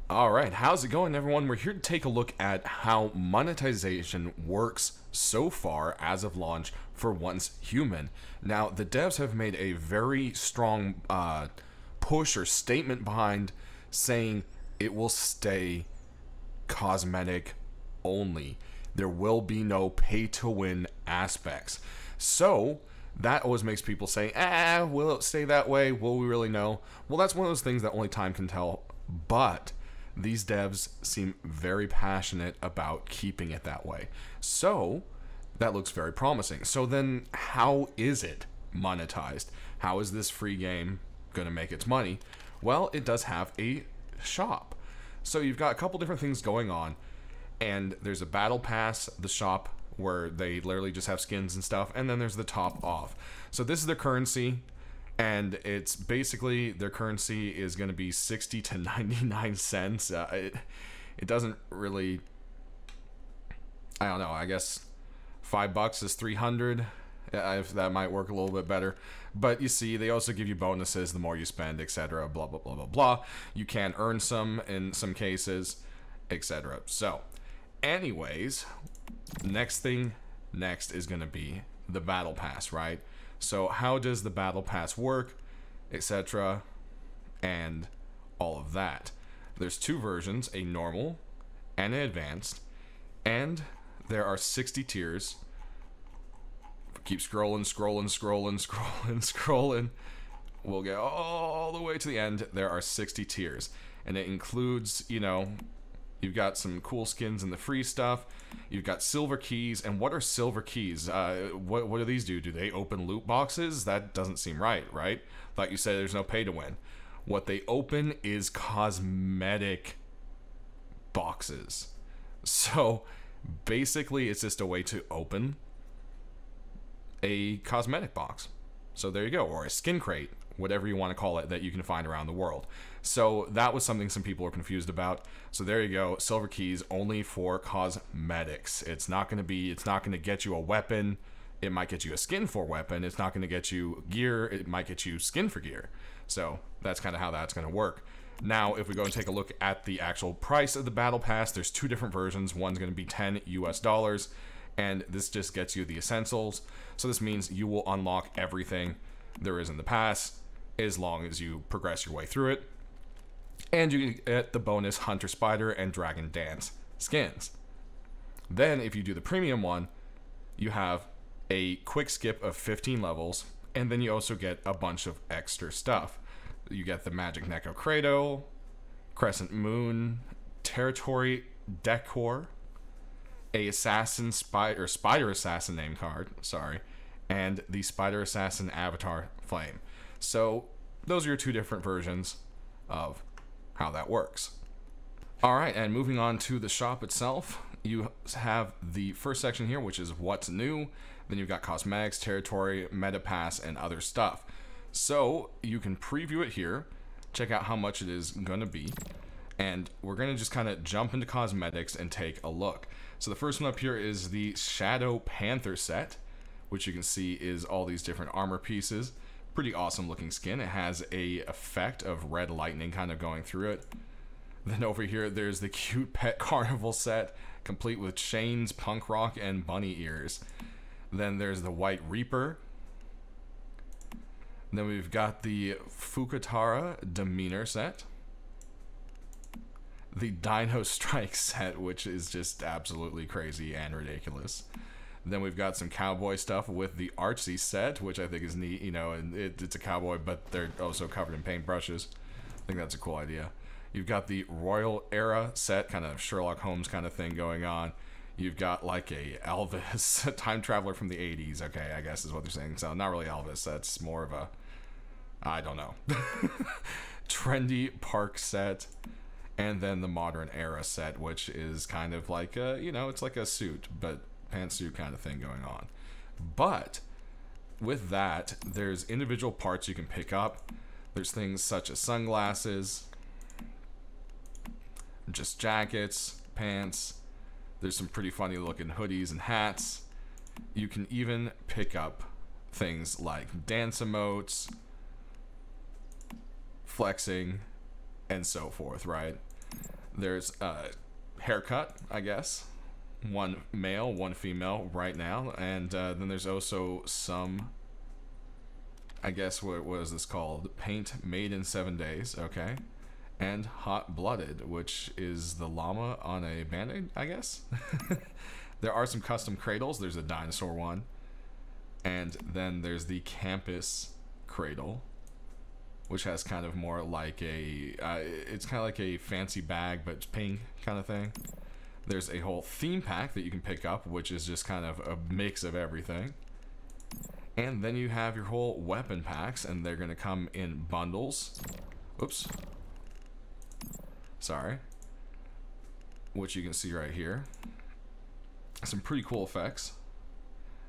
Alright, how's it going, everyone? We're here to take a look at how monetization works so far as of launch for Once Human. Now, the devs have made a very strong push or statement behind saying it will stay cosmetic only. There will be no pay-to-win aspects. So, that always makes people say, will it stay that way? Will we really know? Well, that's one of those things that only time can tell, but these devs seem very passionate about keeping it that way. So, that looks very promising. So then, how is it monetized? How is this free game going to make its money? Well, it does have a shop. So you've got a couple different things going on, and there's a battle pass, the shop, where they literally just have skins and stuff, and then there's the top off. So this is their currency, and it's basically their currency is going to be 60 to 99 cents. It doesn't really, I don't know, I guess $5 is 300. If that might work a little bit better. But you see, they also give you bonuses the more you spend, etc. Blah, blah, blah, blah, blah. You can earn some in some cases, etc. So, anyways, next is going to be the battle pass, right? So how does the battle pass work, etc., and all of that? There's two versions, a normal and an advanced, and there are 60 tiers. Keep scrolling, scrolling. We'll get all the way to the end. There are 60 tiers, and it includes, you know, you've got some cool skins in the free stuff. You've got silver keys. And what are silver keys? What do these do? Do they open loot boxes? That doesn't seem right? Thought you said there's no pay to win. What they open is cosmetic boxes. So basically, it's just a way to open a cosmetic box. So there you go. Or a skin crate, whatever you want to call it, that you can find around the world. So that was something some people were confused about. So there you go. Silver keys only for cosmetics. It's not going to get you a weapon. It might get you a skin for weapon. It's not going to get you gear. It might get you skin for gear. So that's kind of how that's going to work. Now, if we go and take a look at the actual price of the battle pass, there's two different versions. One's going to be $10 US, and this just gets you the essentials. So this means you will unlock everything there is in the pass as long as you progress your way through it. And you get the bonus Hunter Spider and Dragon Dance skins. Then if you do the premium one, you have a quick skip of 15 levels, and then you also get a bunch of extra stuff. You get the Magic Neko Cradle, Crescent Moon, Territory Decor, a Spider Assassin name card, and the Spider Assassin Avatar Flame. So those are your two different versions of how that works. Alright, and moving on to the shop itself, you have the first section here, which is what's new. Then you've got cosmetics, territory, meta pass, and other stuff. So you can preview it here, check out how much it is going to be, and we're going to just kind of jump into cosmetics and take a look. So the first one up here is the Shadow Panther set, which you can see is all these different armor pieces. Pretty awesome looking skin. It has a effect of red lightning kind of going through it. Then over here there's the cute pet carnival set, complete with chains, punk rock, and bunny ears. Then there's the White Reaper. Then we've got the Fukatara Demeanor set. The Dino Strike set, which is just absolutely crazy and ridiculous. Then we've got some cowboy stuff with the Artsy set, which I think is neat, you know, and it's a cowboy, but they're also covered in paintbrushes. I think that's a cool idea. You've got the Royal Era set, kind of Sherlock Holmes kind of thing going on. You've got like a Elvis time traveler from the 80s, okay, I guess is what they're saying. So not really Elvis, that's more of a, I don't know. Trendy Park set. And then the Modern Era set, which is kind of like a, you know, it's like a suit, but pantsuit kind of thing going on. But with that, there's individual parts you can pick up. There's things such as sunglasses, just jackets, pants. There's some pretty funny looking hoodies and hats. You can even pick up things like dance emotes, flexing, and so forth, right? There's a haircut, I guess. One male, one female right now. And then there's also some, I guess, what is this called? Paint made in 7 days, okay. And hot blooded, which is the llama on a band-aid, I guess. There are some custom cradles. There's a dinosaur one. And then there's the campus cradle, which has kind of more like a, it's kind of like a fancy bag, but it's pink kind of thing. There's a whole theme pack that you can pick up, which is just kind of a mix of everything. And then you have your whole weapon packs, and they're going to come in bundles. Oops. Sorry. Which you can see right here. Some pretty cool effects,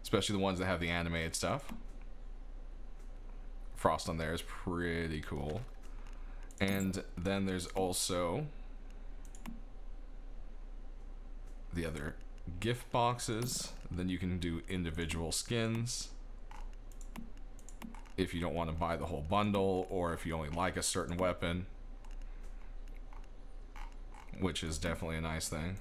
especially the ones that have the animated stuff. Frost on there is pretty cool. And then there's also the other gift boxes. Then you can do individual skins if you don't want to buy the whole bundle, or if you only like a certain weapon, which is definitely a nice thing.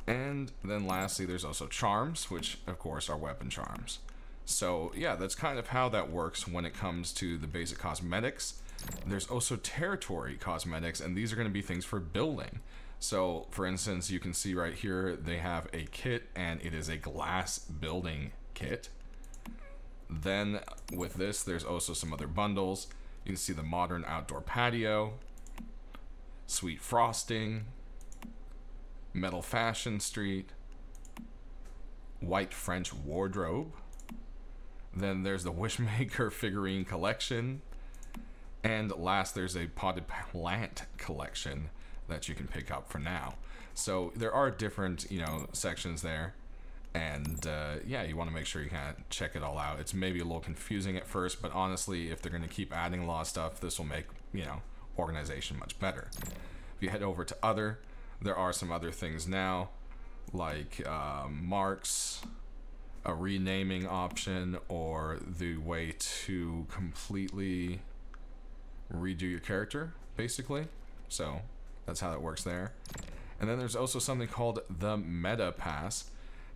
And then lastly, there's also charms, which of course are weapon charms. So yeah, that's kind of how that works when it comes to the basic cosmetics. There's also territory cosmetics, and these are going to be things for building. So for instance, you can see right here, they have a kit, and it is a glass building kit. Then with this, there's also some other bundles. You can see the modern outdoor patio, sweet frosting, metal fashion street, white French wardrobe. Then there's the Wishmaker figurine collection. And last, there's a potted plant collection that you can pick up for now. So there are different, you know, sections there. And yeah, you want to make sure you kind of check it all out. It's maybe a little confusing at first, but honestly, if they're going to keep adding a lot of stuff, this will make, you know, organization much better. If you head over to other, there are some other things now, like marks, a renaming option, or the way to completely redo your character, basically. So that's how that works there. And then there's also something called the Meta Pass.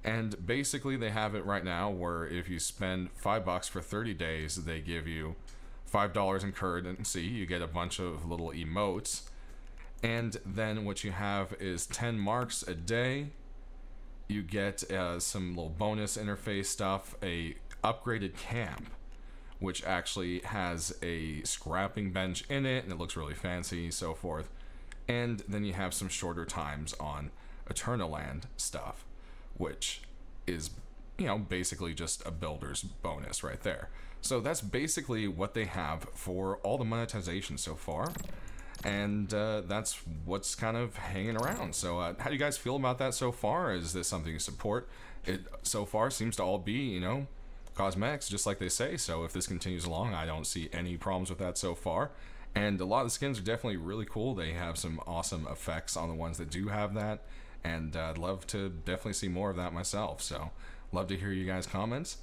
And basically they have it right now where if you spend $5 for 30 days, they give you $5 in currency. You get a bunch of little emotes. And then what you have is 10 marks a day. You get some little bonus interface stuff, a upgraded camp, which actually has a scrapping bench in it, and it looks really fancy, so forth. And then you have some shorter times on Eternal Land stuff, which is, you know, basically just a builder's bonus right there. So that's basically what they have for all the monetization so far. And that's what's kind of hanging around. So how do you guys feel about that so far? Is this something you support? It so far seems to all be, you know, cosmetics, just like they say. So if this continues along, I don't see any problems with that so far. And a lot of the skins are definitely really cool. They have some awesome effects on the ones that do have that. And I'd love to definitely see more of that myself. So love to hear you guys' comments.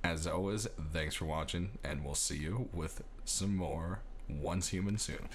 As always, thanks for watching, and we'll see you with some more Once Human soon.